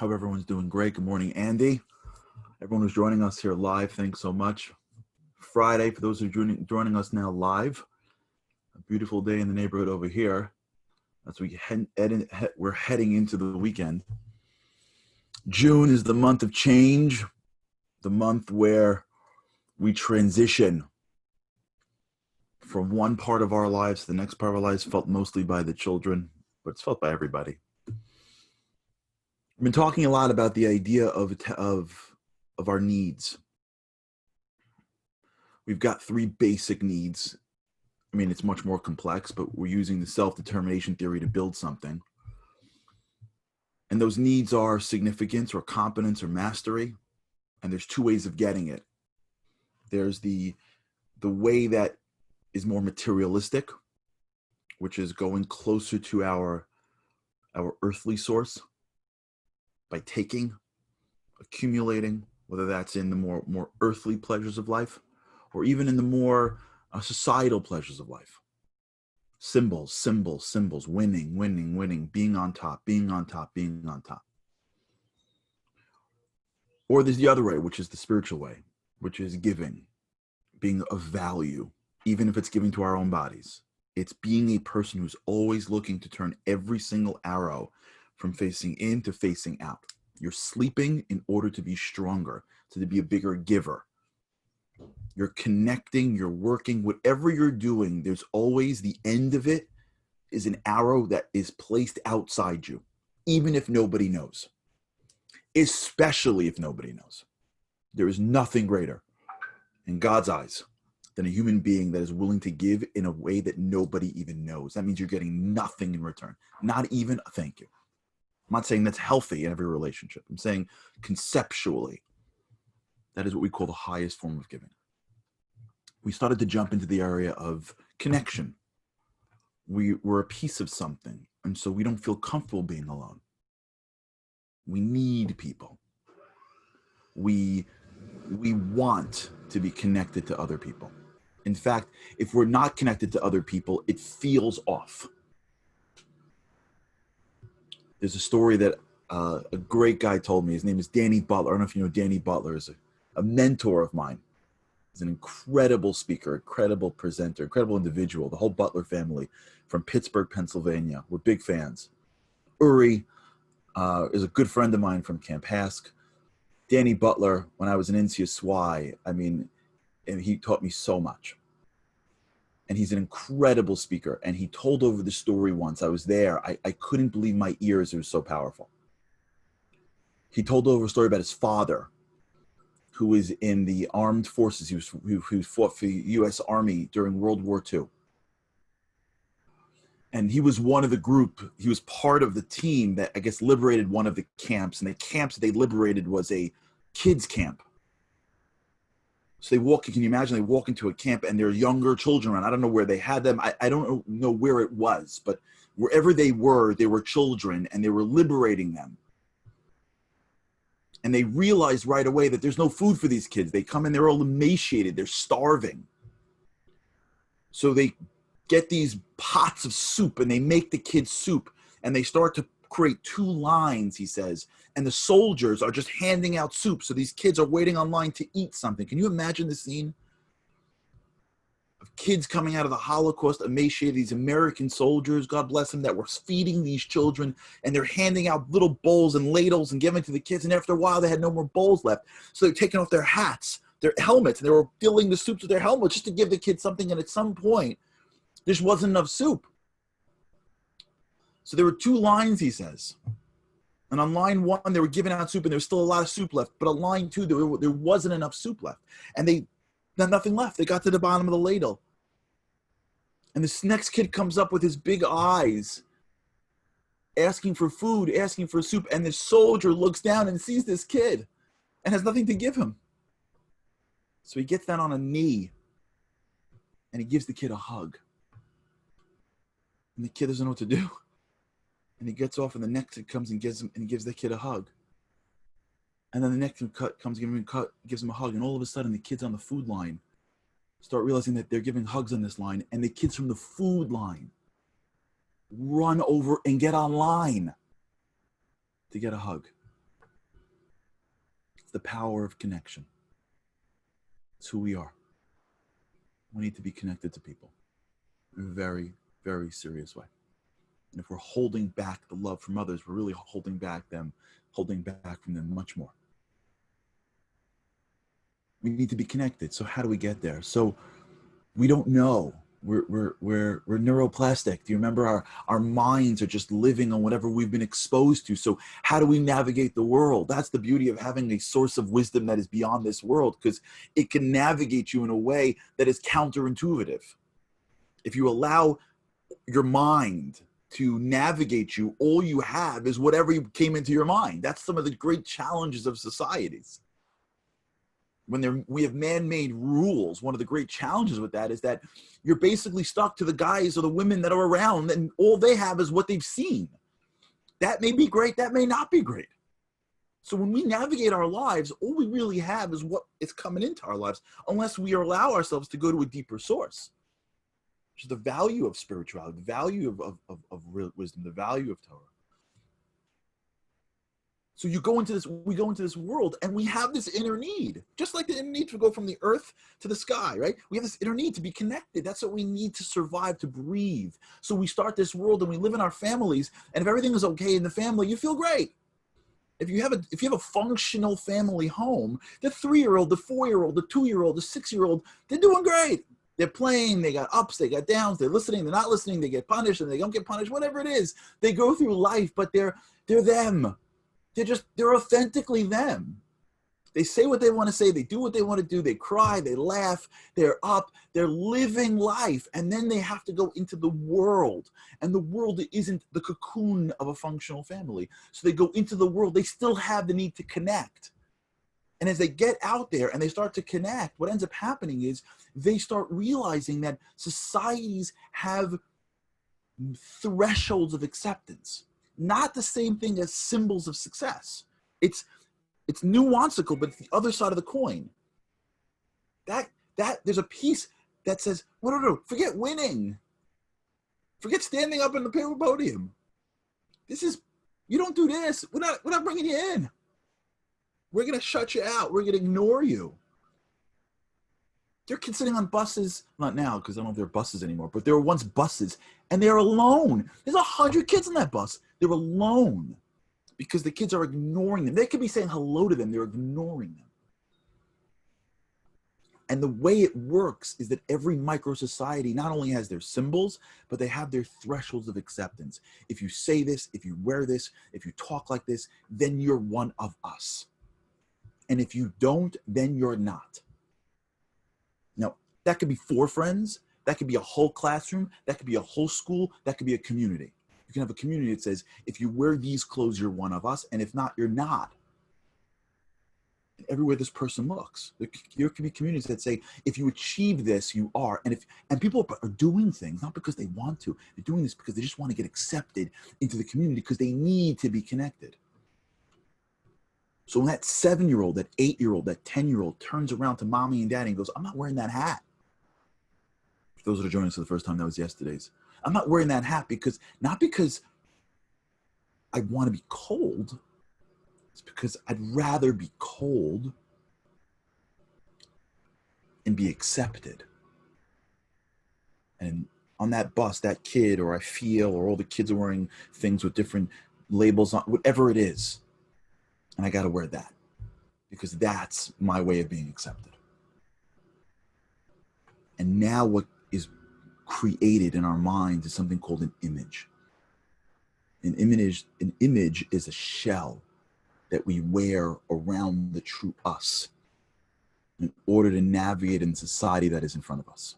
Hope everyone's doing great. Good morning, Andy. Everyone who's joining us here live, thanks so much. Friday, for those who are joining us now live, a beautiful day in the neighborhood over here. As we're heading into the weekend. June is the month of change, the month where we transition from one part of our lives to the next part of our lives, felt mostly by the children, but it's felt by everybody. I've been talking a lot about the idea of our needs. We've got three basic needs. I mean, it's much more complex, but we're using the self-determination theory to build something. And those needs are significance or competence or mastery. And there's two ways of getting it. There's the way that is more materialistic, which is going closer to our earthly source by taking, accumulating, whether that's in the more earthly pleasures of life or even in the more societal pleasures of life. Symbols, winning, being on top. Or there's the other way, which is the spiritual way, which is giving, being of value, even if it's giving to our own bodies. It's being a person who's always looking to turn every single arrow from facing in to facing out. You're sleeping in order to be stronger, to be a bigger giver. You're connecting, you're working, whatever you're doing, there's always the end of it is an arrow that is placed outside you, even if nobody knows, especially if nobody knows. There is nothing greater in God's eyes than a human being that is willing to give in a way that nobody even knows. That means you're getting nothing in return, not even a thank you. I'm not saying that's healthy in every relationship. I'm saying conceptually, that is what we call the highest form of giving. We started to jump into the area of connection. We're a piece of something, and so we don't feel comfortable being alone. We need people. We want to be connected to other people. In fact, if we're not connected to other people, it feels off. There's a story that a great guy told me. His name is Danny Butler. I don't know if you know Danny Butler. Is a mentor of mine. He's an incredible speaker, incredible presenter, incredible individual. The whole Butler family from Pittsburgh, Pennsylvania. We're big fans. Uri is a good friend of mine from Camp Hask. Danny Butler, when I was in NCSY, and he taught me so much. And he's an incredible speaker. And he told over the story once. I was there. I couldn't believe my ears. It was so powerful. He told over a story about his father, who was in the armed forces. He fought for the U.S. Army during World War II. And he was one of the group. He was part of the team that, I guess, liberated one of the camps. And the camps that they liberated was a kids camp. So can you imagine, they walk into a camp and there are younger children around. I don't know where they had them. I don't know where it was, but wherever they were children and they were liberating them. And they realized right away that there's no food for these kids. They come in, they're all emaciated, they're starving. So they get these pots of soup and they make the kids soup and they start to create two lines, he says, and the soldiers are just handing out soup. So these kids are waiting online to eat something. Can you imagine the scene of kids coming out of the Holocaust, emaciated, these American soldiers, God bless them, that were feeding these children, and they're handing out little bowls and ladles and giving to the kids, and after a while they had no more bowls left. So they're taking off their hats, their helmets, and they were filling the soups with their helmets just to give the kids something, and at some point, there just wasn't enough soup. So there were two lines, he says. And on line one, they were giving out soup, and there was still a lot of soup left. But on line two, there wasn't enough soup left. And they had nothing left. They got to the bottom of the ladle. And this next kid comes up with his big eyes, asking for food, asking for soup. And the soldier looks down and sees this kid and has nothing to give him. So he gets down on a knee, and he gives the kid a hug. And the kid doesn't know what to do. And he gets off, and the next kid comes and gives the kid a hug. And then the next kid comes, gives him a hug, and all of a sudden the kids on the food line start realizing that they're giving hugs on this line, and the kids from the food line run over and get online to get a hug. the power of connection. It's who we are. We need to be connected to people in a very, very serious way. And if we're holding back the love from others, we're really holding back from them much more. We need to be connected. So how do we get there? So we don't know. We're neuroplastic. Do you remember our minds are just living on whatever we've been exposed to? So how do we navigate the world? That's the beauty of having a source of wisdom that is beyond this world, because it can navigate you in a way that is counterintuitive. If you allow your mind to navigate you, all you have is whatever came into your mind. That's some of the great challenges of societies. When we have man-made rules, one of the great challenges with that is that you're basically stuck to the guys or the women that are around, and all they have is what they've seen. That may be great, that may not be great. So when we navigate our lives, all we really have is what is coming into our lives, unless we allow ourselves to go to a deeper source, which is the value of spirituality, the value of real wisdom, the value of Torah. So we go into this world, and we have this inner need, just like the inner need to go from the earth to the sky, right? We have this inner need to be connected. That's what we need to survive, to breathe. So we start this world and we live in our families, and if everything is okay in the family, you feel great. If you have a functional family home, the 3-year-old, the 4-year-old, the 2-year-old, the 6-year-old, they're doing great. They're playing, they got ups, they got downs, they're listening, they're not listening, they get punished and they don't get punished, whatever it is. They go through life, but they're them. They're authentically them. They say what they want to say. They do what they want to do. They cry, they laugh, they're up, they're living life. And then they have to go into the world. And the world isn't the cocoon of a functional family. So they go into the world. They still have the need to connect. And as they get out there and they start to connect, what ends up happening is they start realizing that societies have thresholds of acceptance. Not the same thing as symbols of success. It's nuancical, but it's the other side of the coin. That there's a piece that says, no, forget winning. Forget standing up in the podium. You don't do this. We're not bringing you in. We're going to shut you out. We're going to ignore you. They're sitting on buses, not now because I don't know if they're buses anymore, but there were once buses, and they're alone. There's 100 kids on that bus. They're alone because the kids are ignoring them. They could be saying hello to them. They're ignoring them. And the way it works is that every micro society not only has their symbols, but they have their thresholds of acceptance. If you say this, if you wear this, if you talk like this, then you're one of us. And if you don't, then you're not. Now, that could be 4 friends. That could be a whole classroom. That could be a whole school. That could be a community. You can have a community that says, if you wear these clothes, you're one of us. And if not, you're not. And everywhere this person looks, there can be communities that say, if you achieve this, you are. And people are doing things, not because they want to. They're doing this because they just want to get accepted into the community because they need to be connected. So when that 7-year-old, that 8-year-old, that 10-year-old turns around to mommy and daddy and goes, I'm not wearing that hat. For those that are joining us for the first time, that was yesterday's. I'm not wearing that hat not because I want to be cold. It's because I'd rather be cold and be accepted. And on that bus, that kid, or I feel, or all the kids are wearing things with different labels on, whatever it is. And I got to wear that because that's my way of being accepted. And now what is created in our minds is something called an image. An image is a shell that we wear around the true us in order to navigate in society that is in front of us.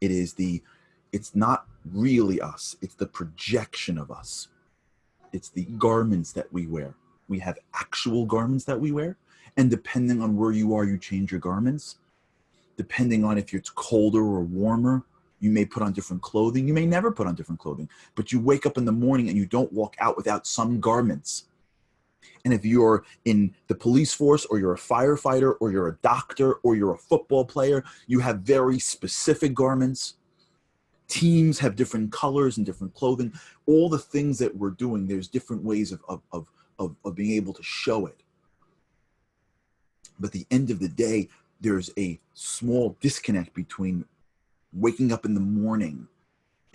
It's not really us. It's the projection of us. It's the garments that we wear. We have actual garments that we wear. And depending on where you are, you change your garments. Depending on if it's colder or warmer, you may put on different clothing. You may never put on different clothing. But you wake up in the morning and you don't walk out without some garments. And if you're in the police force, or you're a firefighter, or you're a doctor, or you're a football player, you have very specific garments. Teams have different colors and different clothing. All the things that we're doing, there's different ways of being able to show it. But at the end of the day, there's a small disconnect between waking up in the morning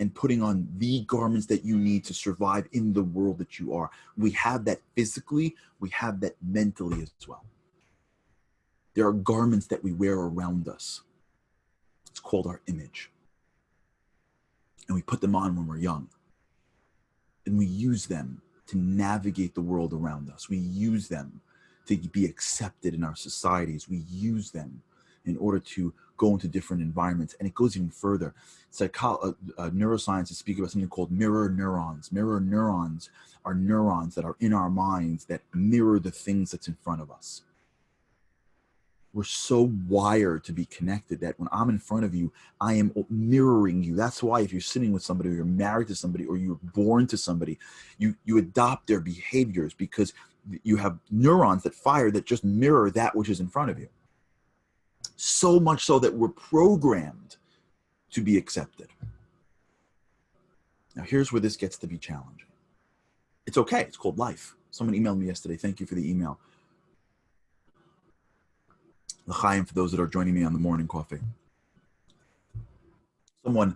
and putting on the garments that you need to survive in the world that you are. We have that physically, we have that mentally as well. There are garments that we wear around us. It's called our image. And we put them on when we're young. And we use them to navigate the world around us. We use them to be accepted in our societies. We use them in order to go into different environments. And it goes even further. Neuroscientists speak about something called mirror neurons. Mirror neurons are neurons that are in our minds that mirror the things that's in front of us. We're so wired to be connected that when I'm in front of you, I am mirroring you. That's why if you're sitting with somebody, or you're married to somebody, or you're born to somebody, you adopt their behaviors because you have neurons that fire that just mirror that which is in front of you. So much so that we're programmed to be accepted. Now, here's where this gets to be challenging. It's okay. It's called life. Someone emailed me yesterday. Thank you for the email. L'chaim for those that are joining me on the morning coffee. Someone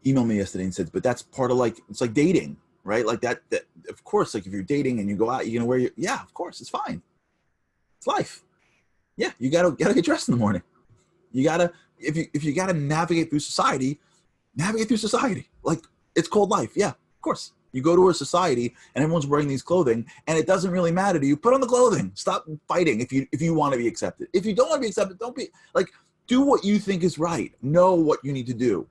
emailed me yesterday and said, but that's part of it's like dating, right? Like that of course, like if you're dating and you go out, you're going to wear yeah, of course, it's fine. It's life. Yeah, you gotta get dressed in the morning. You gotta, if you gotta navigate through society, navigate through society. Like, it's called life. Yeah, of course. You go to a society and everyone's wearing these clothing and it doesn't really matter to you. Put on the clothing. Stop fighting if you want to be accepted. If you don't want to be accepted, don't be do what you think is right. Know what you need to do.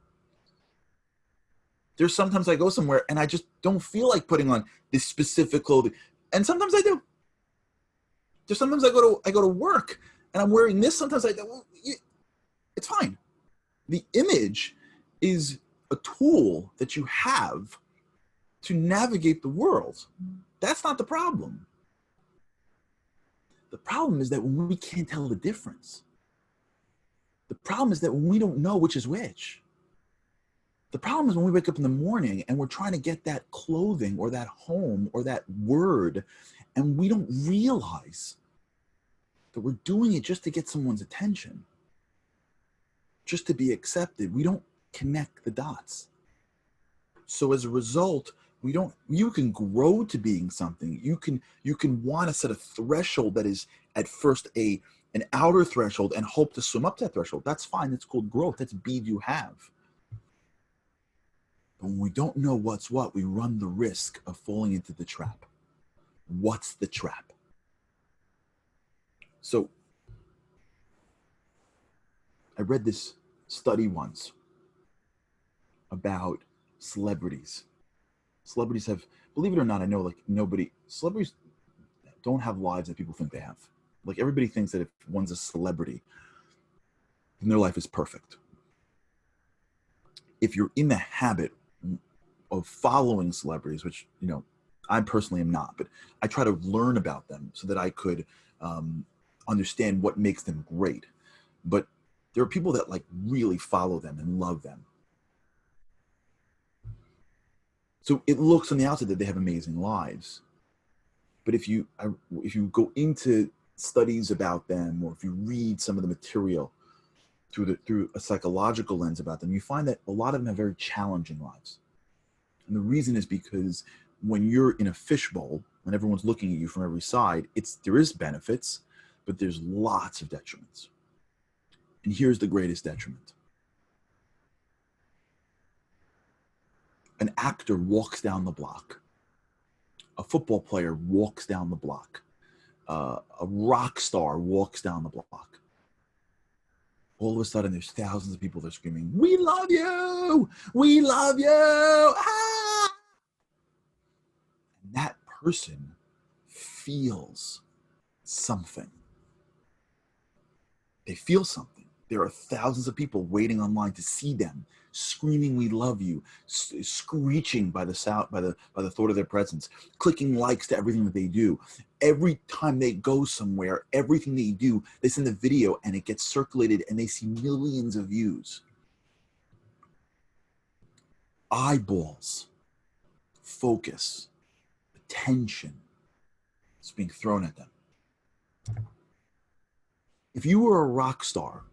There's sometimes I go somewhere and I just don't feel like putting on this specific clothing. And sometimes I do. There's sometimes I go to work and I'm wearing this. Sometimes I do. Well, it's fine. The image is a tool that you have to navigate the world. That's not the problem. The problem is that when we can't tell the difference. The problem is that when we don't know which is which. The problem is when we wake up in the morning and we're trying to get that clothing or that home or that word, and we don't realize that we're doing it just to get someone's attention, just to be accepted. We don't connect the dots. So as a result, you can grow to being something. You can want to set a threshold that is at first an outer threshold and hope to swim up that threshold. That's fine. That's called growth. That's bead you have. But when we don't know what's what, we run the risk of falling into the trap. What's the trap? So I read this study once about celebrities. Celebrities have, believe it or not, I know celebrities don't have lives that people think they have. Like everybody thinks that if one's a celebrity, then their life is perfect. If you're in the habit of following celebrities, which, I personally am not, but I try to learn about them so that I could understand what makes them great. But there are people that really follow them and love them. So it looks on the outside that they have amazing lives. But if you go into studies about them, or if you read some of the material through a psychological lens about them, you find that a lot of them have very challenging lives. And the reason is because when you're in a fishbowl and everyone's looking at you from every side, there is benefits, but there's lots of detriments. And here's the greatest detriment. An actor walks down the block. A football player walks down the block. A rock star walks down the block. All of a sudden, there's thousands of people that are screaming, "We love you! We love you!" Ah! And that person feels something. They feel something. There are thousands of people waiting online to see them, screaming, "We love you," screeching by the sound, by the thought of their presence, clicking likes to everything that they do. Every time they go somewhere, everything they do, they send a video and it gets circulated and they see millions of views. Eyeballs, focus, attention is being thrown at them. If you were a rock star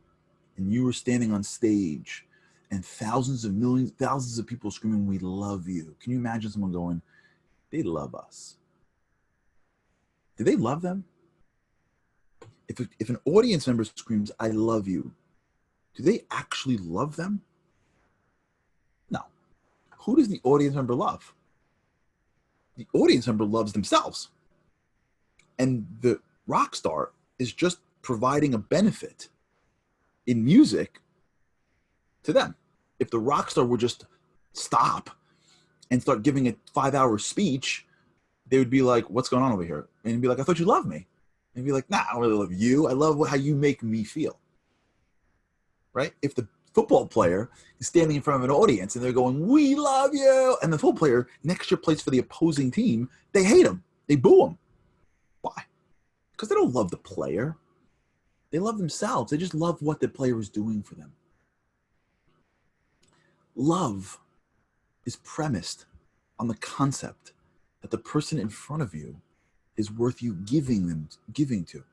and you were standing on stage and thousands of millions, thousands of people screaming, "We love you." Can you imagine someone going, "They love us"? Do they love them? If an audience member screams, "I love you," do they actually love them? No. Who does the audience member love? The audience member loves themselves. And the rock star is just providing a benefit in music to them. If the rock star would just stop and start giving a 5-hour speech, they would be like, "What's going on over here?" And he'd be like, "I thought you loved me." And he'd be like, "Nah, I don't really love you. I love how you make me feel." Right? If the football player is standing in front of an audience and they're going, "We love you," and the football player next year plays for the opposing team, they hate him. They boo him. Why? Because they don't love the player. They love themselves. They just love what the player is doing for them. Love is premised on the concept that the person in front of you is worth you giving to.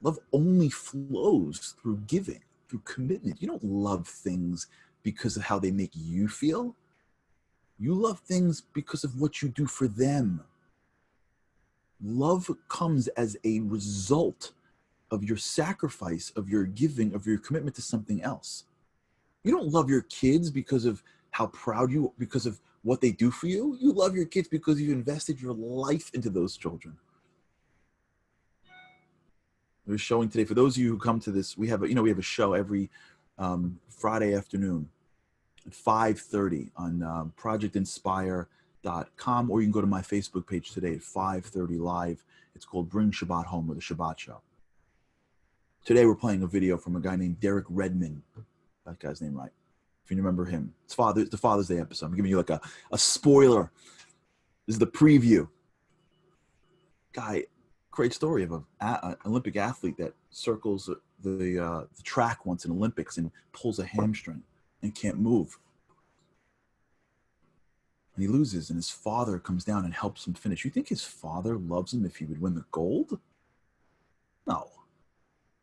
Love only flows through giving, through commitment. You don't love things because of how they make you feel. You love things because of what you do for them. Love comes as a result of your sacrifice, of your giving, of your commitment to something else. You don't love your kids because of how proud you, because of what they do for you. You love your kids because you invested your life into those children. We're showing today, for those of you who come to this, we have a show every Friday afternoon at 5:30 on projectinspire.com, or you can go to my Facebook page today at 5:30 live. It's called Bring Shabbat Home, with a Shabbat show. Today we're playing a video from a guy named Derek Redmond. That guy's name right. If you remember him. It's the Father's Day episode. I'm giving you like a spoiler. This is the preview. Guy, great story of an Olympic athlete that circles the track once in Olympics and pulls a hamstring and can't move. And he loses, and his father comes down and helps him finish. You think his father loves him if he would win the gold? No.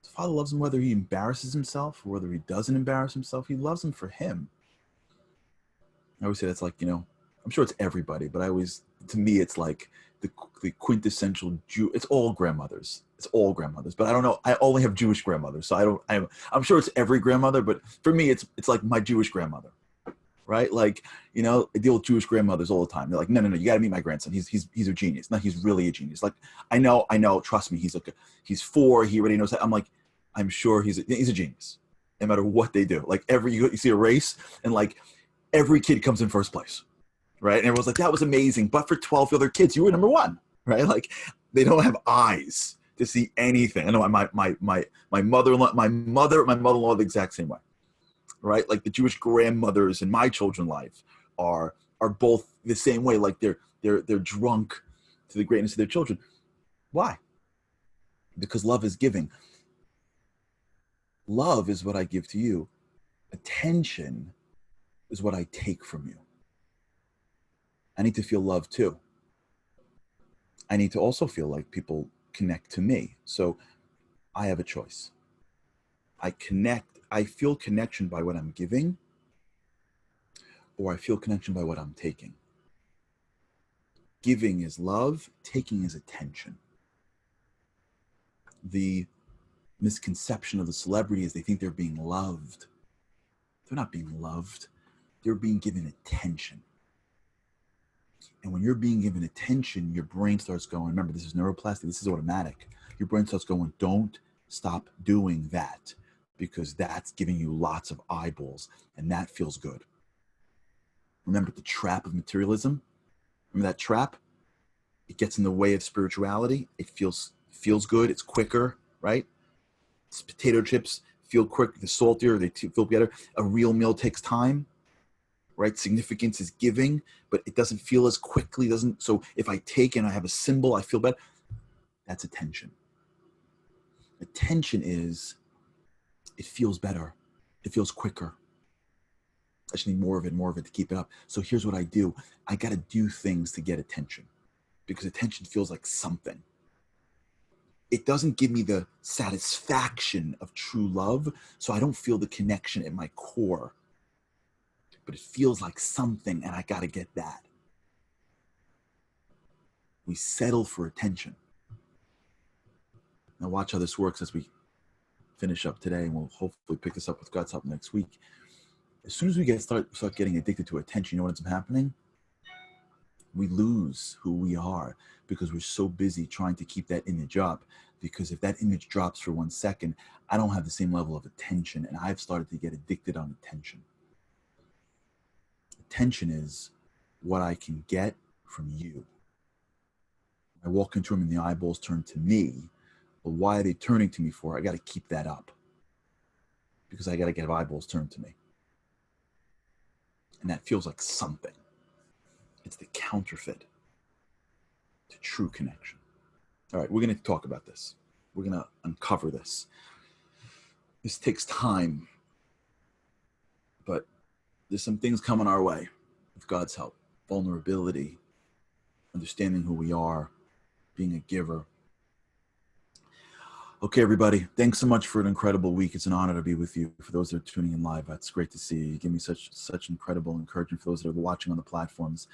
His father loves him whether he embarrasses himself or whether he doesn't embarrass himself. He loves him for him. I always say that's like, I'm sure it's everybody, but to me, it's like the quintessential Jew. It's all grandmothers. It's all grandmothers, but I don't know. I only have Jewish grandmothers, so I'm sure it's every grandmother, but for me, it's like my Jewish grandmother, right? Like, I deal with Jewish grandmothers all the time. They're like, no, you got to meet my grandson. He's a genius. No, he's really a genius. Like, I know. Trust me. He's 4. He already knows that. I'm like, I'm sure he's a genius, no matter what they do. Like you see a race and like every kid comes in first place. Right. And everyone's like, that was amazing. But for 12 other kids, you were number 1. Right. Like, they don't have eyes to see anything. I know my mother-in-law, my mother-in-law, the exact same way. Right. Like the Jewish grandmothers in my children's life are both the same way. Like they're drunk to the greatness of their children. Why? Because love is giving. Love is what I give to you. Attention is what I take from you. I need to feel love too. I need to also feel like people connect to me. So I have a choice. I feel connection by what I'm giving, or I feel connection by what I'm taking. Giving is love, taking is attention. The misconception of the celebrity is they think they're being loved. They're not being loved. They're being given attention. And when you're being given attention, your brain starts going, remember, this is neuroplastic, this is automatic. Your brain starts going, don't stop doing that, because that's giving you lots of eyeballs, and that feels good. Remember the trap of materialism? Remember that trap? It gets in the way of spirituality. It feels good. It's quicker, right? It's potato chips feel quick. They're saltier. They feel better. A real meal takes time. Right? Significance is giving, but it doesn't feel as quickly. So if I take and I have a symbol, I feel better. That's attention. Attention is, it feels better. It feels quicker. I just need more of it to keep it up. So here's what I do. I got to do things to get attention, because attention feels like something. it doesn't give me the satisfaction of true love, so I don't feel the connection at my core. But it feels like something, and I got to get that. We settle for attention. Now watch how this works as we finish up today, and we'll hopefully pick this up with God's help next week. As soon as we start getting addicted to attention, you know what ends up happening? We lose who we are because we're so busy trying to keep that image up. Because if that image drops for 1 second, I don't have the same level of attention, and I've started to get addicted on attention. Attention is what I can get from you. I walk into a room and the eyeballs turn to me. But why are they turning to me for? I got to keep that up because I got to get eyeballs turned to me. And that feels like something. It's the counterfeit to true connection. All right, we're going to talk about this. We're going to uncover this. This takes time, but there's some things coming our way with God's help. Vulnerability, understanding who we are, being a giver. Okay, everybody, thanks so much for an incredible week. It's an honor to be with you. For those that are tuning in live, that's great to see you. You give me such incredible encouragement. For those that are watching on the platforms,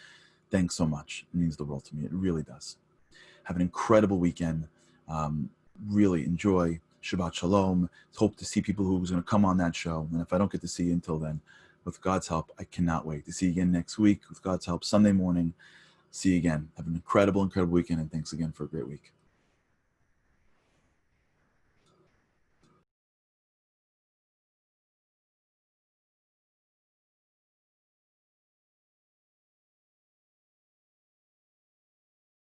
thanks so much. It means the world to me. It really does. Have an incredible weekend. Really enjoy. Shabbat Shalom. Hope to see people who's going to come on that show. And if I don't get to see you until then, with God's help, I cannot wait to see you again next week. With God's help, Sunday morning. See you again. Have an incredible weekend, and thanks again for a great week.